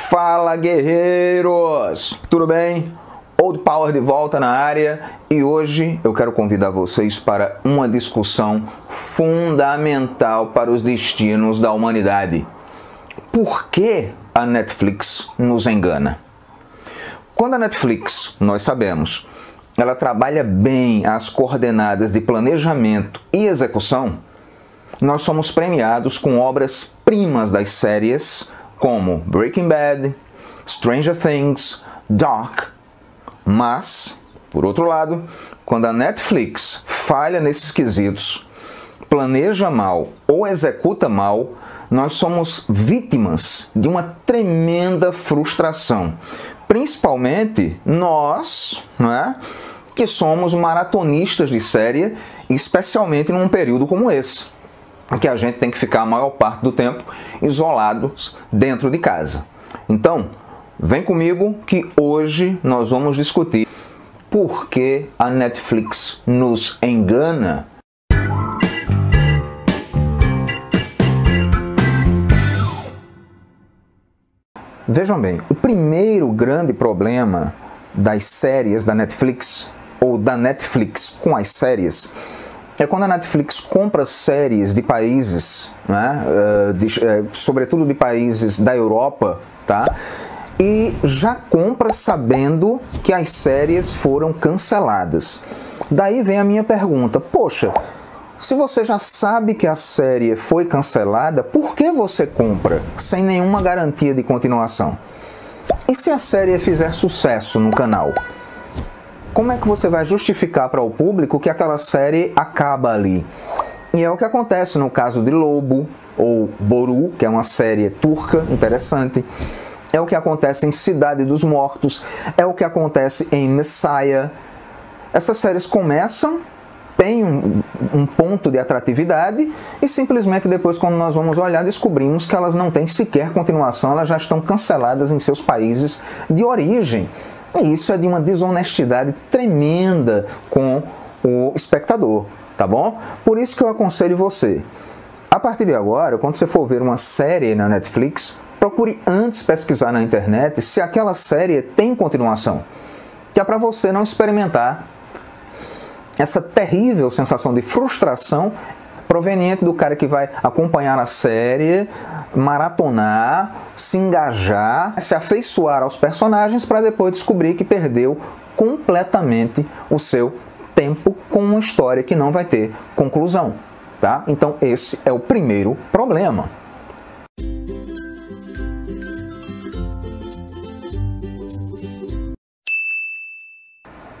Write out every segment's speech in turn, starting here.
Fala, guerreiros! Tudo bem? Old Power de volta na área e hoje eu quero convidar vocês para uma discussão fundamental para os destinos da humanidade. Por que a Netflix nos engana? Quando a Netflix, nós sabemos, ela trabalha bem as coordenadas de planejamento e execução, nós somos premiados com obras-primas das séries como Breaking Bad, Stranger Things, Dark. Mas, por outro lado, quando a Netflix falha nesses quesitos, planeja mal ou executa mal, nós somos vítimas de uma tremenda frustração. Principalmente nós, que somos maratonistas de série, especialmente num período como esse, que a gente tem que ficar a maior parte do tempo isolados dentro de casa. Então, vem comigo que hoje nós vamos discutir por que a Netflix nos engana. Vejam bem, o primeiro grande problema das séries da Netflix, ou da Netflix com as séries, é quando a Netflix compra séries de países, sobretudo de países da Europa, e já compra sabendo que as séries foram canceladas. Daí vem a minha pergunta, poxa, se você já sabe que a série foi cancelada, por que você compra sem nenhuma garantia de continuação? E se a série fizer sucesso no canal? Como é que você vai justificar para o público que aquela série acaba ali? E é o que acontece no caso de Lobo, ou Boru, que é uma série turca interessante. É o que acontece em Cidade dos Mortos. É o que acontece em Messiah. Essas séries começam, têm um ponto de atratividade e simplesmente depois, quando nós vamos olhar, descobrimos que elas não têm sequer continuação, elas já estão canceladas em seus países de origem. E isso é de uma desonestidade tremenda com o espectador, tá bom? Por isso que eu aconselho você, a partir de agora, quando você for ver uma série na Netflix, procure antes pesquisar na internet se aquela série tem continuação, que é para você não experimentar essa terrível sensação de frustração proveniente do cara que vai acompanhar a série, maratonar, se engajar, se afeiçoar aos personagens para depois descobrir que perdeu completamente o seu tempo com uma história que não vai ter conclusão, tá? Então esse é o primeiro problema.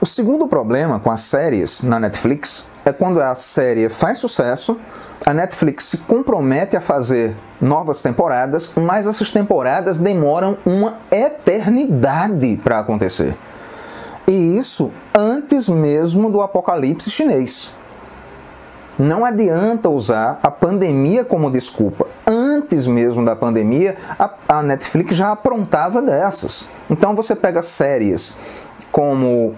O segundo problema com as séries na Netflix é quando a série faz sucesso, a Netflix se compromete a fazer novas temporadas, mas essas temporadas demoram uma eternidade para acontecer. E isso antes mesmo do apocalipse chinês. Não adianta usar a pandemia como desculpa. Antes mesmo da pandemia, a Netflix já aprontava dessas. Então você pega séries como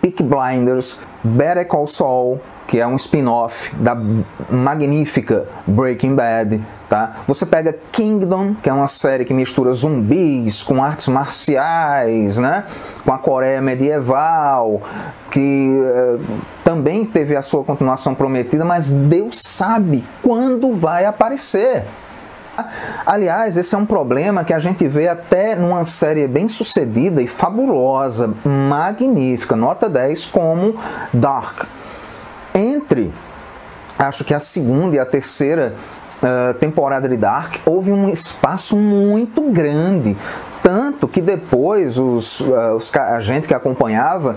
Peaky Blinders, Better Call Saul, que é um spin-off da magnífica Breaking Bad, tá? Você pega Kingdom, que é uma série que mistura zumbis com artes marciais, com a Coreia medieval, que também teve a sua continuação prometida, mas Deus sabe quando vai aparecer. Aliás, esse é um problema que a gente vê até numa série bem sucedida e fabulosa, magnífica, nota 10, como Dark. Acho que a segunda e a terceira temporada de Dark, houve um espaço muito grande, tanto que depois a gente que acompanhava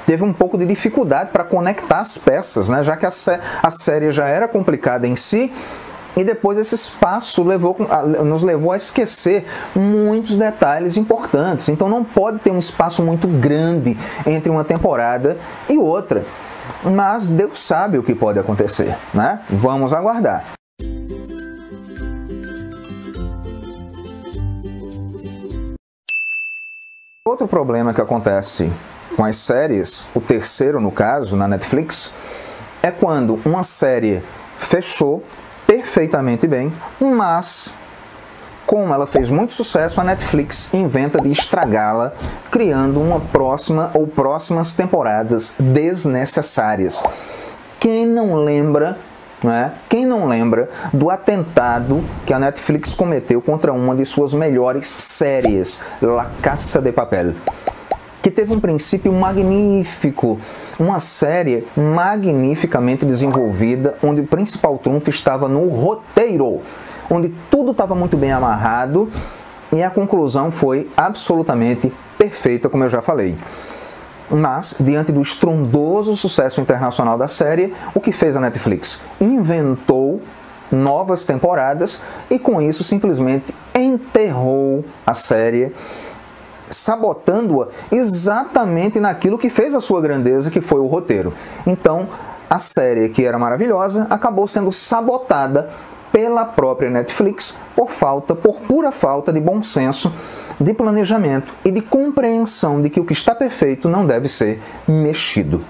teve um pouco de dificuldade para conectar as peças, já que a série já era complicada em si. E depois esse espaço nos levou a esquecer muitos detalhes importantes. Então não pode ter um espaço muito grande entre uma temporada e outra. Mas Deus sabe o que pode acontecer, Vamos aguardar. Outro problema que acontece com as séries, o terceiro no caso, na Netflix, é quando uma série fechou perfeitamente bem, mas como ela fez muito sucesso, a Netflix inventa de estragá-la, criando uma próxima ou próximas temporadas desnecessárias. Quem não lembra, né? Quem não lembra do atentado que a Netflix cometeu contra uma de suas melhores séries, La Casa de Papel? Que teve um princípio magnífico, uma série magnificamente desenvolvida, onde o principal trunfo estava no roteiro, onde tudo estava muito bem amarrado e a conclusão foi absolutamente perfeita, como eu já falei. Mas, diante do estrondoso sucesso internacional da série, o que fez a Netflix? Inventou novas temporadas e com isso simplesmente enterrou a série, sabotando-a exatamente naquilo que fez a sua grandeza, que foi o roteiro. Então, a série, que era maravilhosa, acabou sendo sabotada pela própria Netflix por pura falta de bom senso, de planejamento e de compreensão de que o que está perfeito não deve ser mexido.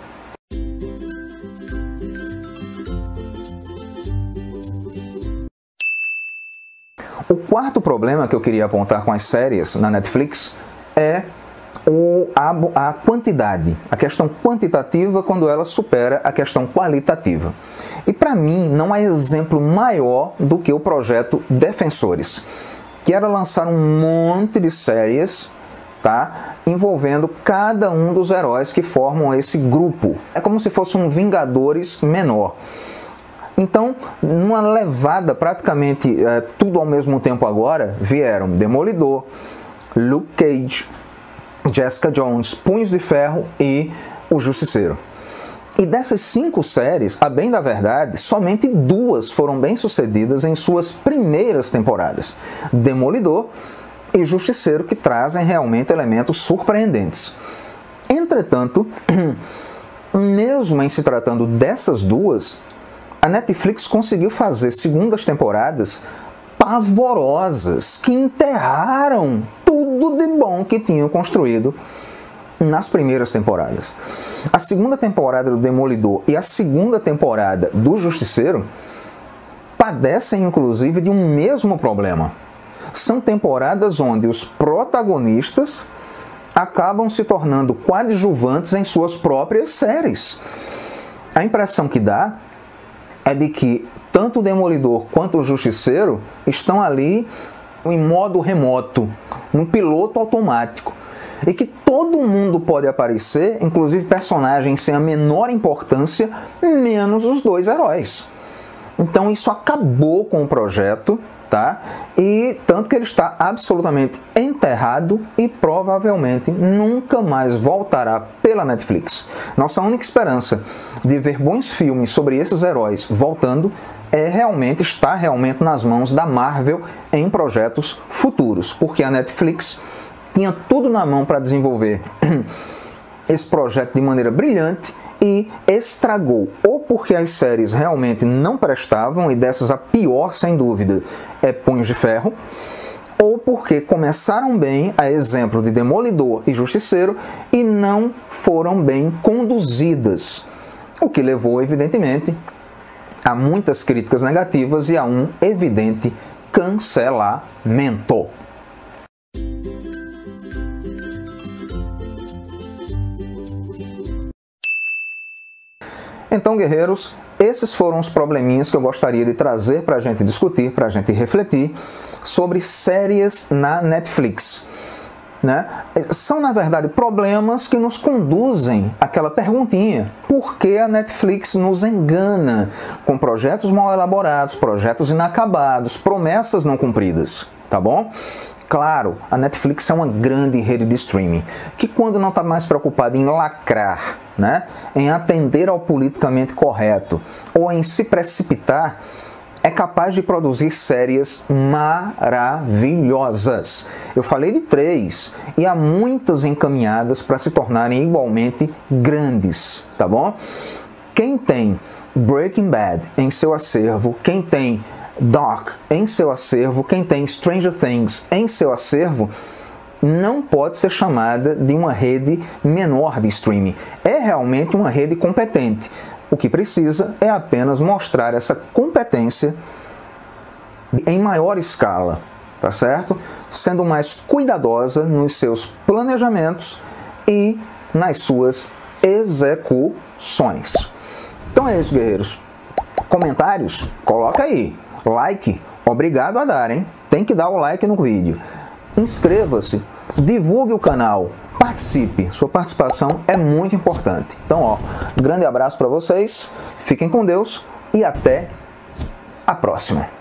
O quarto problema que eu queria apontar com as séries na Netflix é a quantidade, a questão quantitativa quando ela supera a questão qualitativa. E para mim não há exemplo maior do que o projeto Defensores, que era lançar um monte de séries, tá, envolvendo cada um dos heróis que formam esse grupo. É como se fosse um Vingadores menor. Então, numa levada praticamente tudo ao mesmo tempo agora, vieram Demolidor, Luke Cage, Jessica Jones, Punhos de Ferro e O Justiceiro. E dessas 5 séries, a bem da verdade, somente 2 foram bem-sucedidas em suas primeiras temporadas. Demolidor e Justiceiro, que trazem realmente elementos surpreendentes. Entretanto, mesmo em se tratando dessas 2, a Netflix conseguiu fazer segundas temporadas pavorosas, que enterraram tudo de bom que tinham construído nas primeiras temporadas. A segunda temporada do Demolidor e a segunda temporada do Justiceiro padecem inclusive de um mesmo problema. São temporadas onde os protagonistas acabam se tornando coadjuvantes em suas próprias séries. A impressão que dá é de que tanto o Demolidor quanto o Justiceiro estão ali em modo remoto, num piloto automático, e que todo mundo pode aparecer, inclusive personagens sem a menor importância, menos os 2 heróis. Então isso acabou com o projeto, tá? E tanto que ele está absolutamente enterrado e provavelmente nunca mais voltará pela Netflix. Nossa única esperança de ver bons filmes sobre esses heróis voltando está realmente nas mãos da Marvel em projetos futuros, porque a Netflix tinha tudo na mão para desenvolver esse projeto de maneira brilhante e estragou, ou porque as séries realmente não prestavam, e dessas a pior, sem dúvida, é Punhos de Ferro, ou porque começaram bem, a exemplo de Demolidor e Justiceiro, e não foram bem conduzidas, o que levou, evidentemente, a muitas críticas negativas e a um evidente cancelamento. Então, guerreiros, esses foram os probleminhas que eu gostaria de trazer para a gente discutir, para a gente refletir sobre séries na Netflix, né? São, na verdade, problemas que nos conduzem àquela perguntinha: por que a Netflix nos engana com projetos mal elaborados, projetos inacabados, promessas não cumpridas, tá bom? Claro, a Netflix é uma grande rede de streaming, que quando não está mais preocupada em lacrar, né, em atender ao politicamente correto, ou em se precipitar, é capaz de produzir séries maravilhosas. Eu falei de 3, e há muitas encaminhadas para se tornarem igualmente grandes, tá bom? Quem tem Breaking Bad em seu acervo, quem tem Dark em seu acervo, quem tem Stranger Things em seu acervo, não pode ser chamada de uma rede menor de streaming. É realmente uma rede competente. O que precisa é apenas mostrar essa competência em maior escala, tá certo? Sendo mais cuidadosa nos seus planejamentos e nas suas execuções. Então é isso, guerreiros. Comentários? Coloca aí. Like? Obrigado a dar, hein? Tem que dar o like no vídeo. Inscreva-se, divulgue o canal, participe. Sua participação é muito importante. Então, ó, grande abraço para vocês, fiquem com Deus e até a próxima.